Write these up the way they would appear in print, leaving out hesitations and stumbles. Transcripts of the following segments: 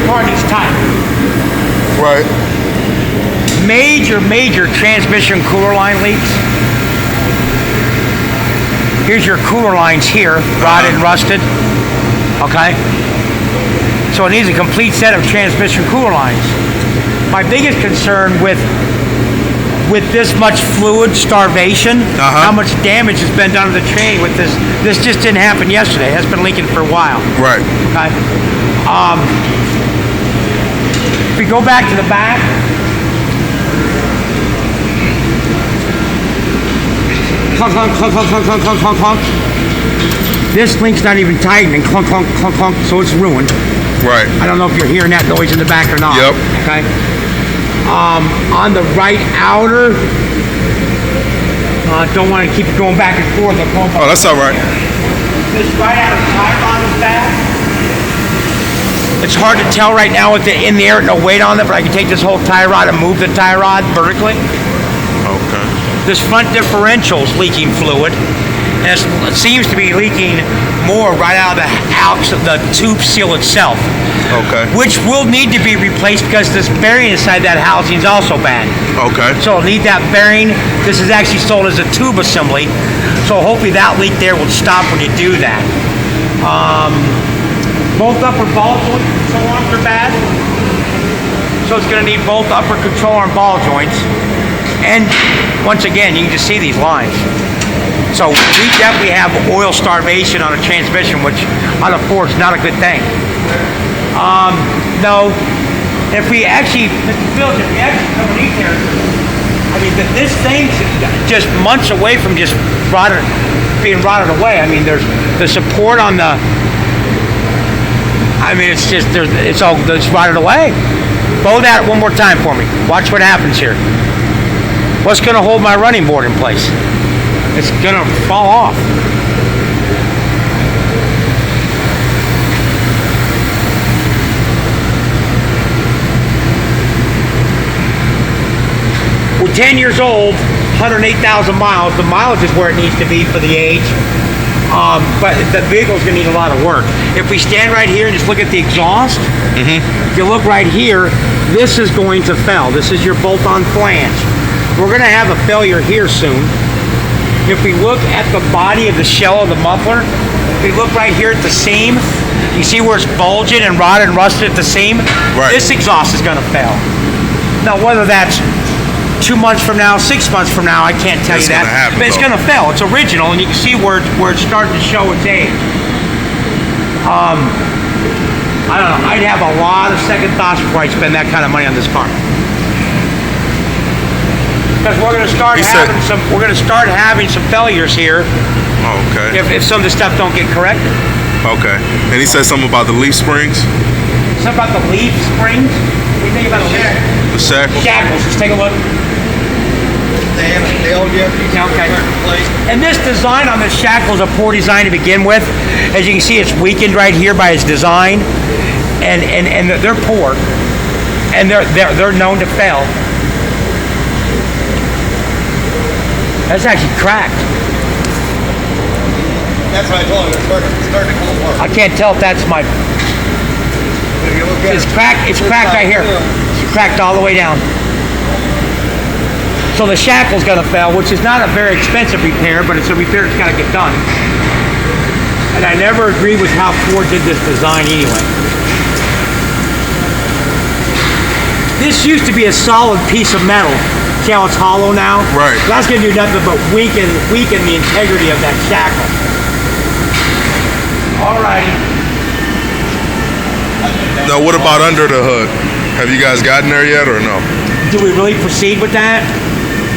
car needs tight. Right. Major transmission cooler line leaks. Here's your cooler lines here, rotted and rusted. Okay? So it needs a complete set of transmission cooler lines. My biggest concern with this much fluid starvation, how much damage has been done to the train with this. This just didn't happen yesterday. It has been leaking for a while. Right. Okay. If we go back to the back, clunk, clunk, clunk, clunk, clunk, clunk, clunk, clunk, clunk. This link's not even tightening. Clunk, clunk, clunk, clunk. So it's ruined. Right. I don't know if you're hearing that noise in the back or not. Yep. Okay. On the right outer, don't want to keep going back and forth. Oh, that's all right. This right outer tie rod is bad. It's hard to tell right now with it in the air, no weight on it, but I can take this whole tie rod and move the tie rod vertically. Okay. This front differential's leaking fluid, and it seems to be leaking more right out of the tube seal itself. Okay. Which will need to be replaced because this bearing inside that housing is also bad. Okay. So it'll need that bearing. This is actually sold as a tube assembly, so hopefully that leak there will stop when you do that. Both upper ball joint control arms are bad, so it's going to need both upper control arm ball joints. And once again, you can just see these lines. So we definitely have oil starvation on a transmission, which on a Ford is not a good thing. No, if we actually, Mr. Fields, if we actually come in here, I mean, this thing's just months away from just being rotted away. I mean, there's the support on the, I mean, it's just, it's rotted away. Blow that one more time for me. Watch what happens here. What's going to hold my running board in place? It's going to fall off. We're 10 years old, 108,000 miles. The mileage is where it needs to be for the age. But the vehicle's going to need a lot of work. If we stand right here and just look at the exhaust, if you look right here, this is going to fail. This is your bolt-on flange. We're going to have a failure here soon. If we look at the body of the shell of the muffler, if we look right here at the seam, you see where it's bulging and rotted and rusted at the seam? Right. This exhaust is going to fail. Now, whether that's 2 months from now, 6 months from now, I can't tell you that. Happen, but it's going to fail. It's original, and you can see where it's starting to show its age. I don't know. I'd have a lot of second thoughts before I spend that kind of money on this car. Because we're going to start having some failures here. Oh, okay. If some of the stuff don't get corrected. Okay. And he said something about the leaf springs. Something about the leaf springs. What do you think about the leaf? The shackles. Shackles. Let's take a look. Okay. And this design on this shackle is a poor design to begin with. As you can see, it's weakened right here by its design, and they're poor, and they're known to fail. That's actually cracked. That's what I told him. It's starting to come apart. I can't tell if that's my. It's cracked. It's cracked right here. It's cracked all the way down. So the shackle's going to fail, which is not a very expensive repair, but it's a repair that's got to get done. And I never agreed with how Ford did this design anyway. This used to be a solid piece of metal. See how it's hollow now? Right. That's going to do nothing but weaken the integrity of that shackle. Alrighty. Now, what about under the hood? Have you guys gotten there yet or no? Do we really proceed with that?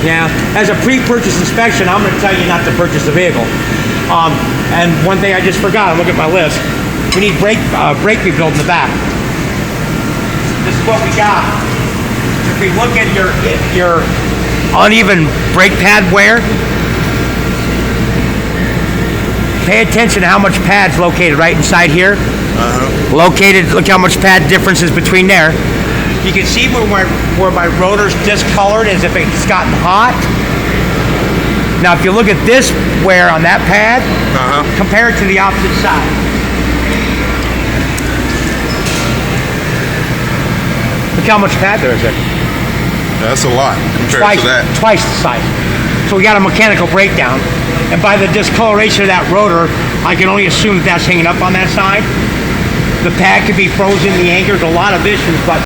Yeah. As a pre-purchase inspection, I'm going to tell you not to purchase the vehicle. And one thing I just forgot, look at my list. We need brake rebuild in the back. This is what we got. If we look at your uneven brake pad wear, pay attention to how much pad's located right inside here. Located, look how much pad difference is between there. You can see where my rotor's discolored as if it's gotten hot. Now if you look at this wear on that pad, compare it to the opposite side. Look how much pad there is there. That's a lot compared to that. Twice the size. So we got a mechanical breakdown, and by the discoloration of that rotor, I can only assume that that's hanging up on that side. The pad could be frozen, the anchor's a lot of issues, but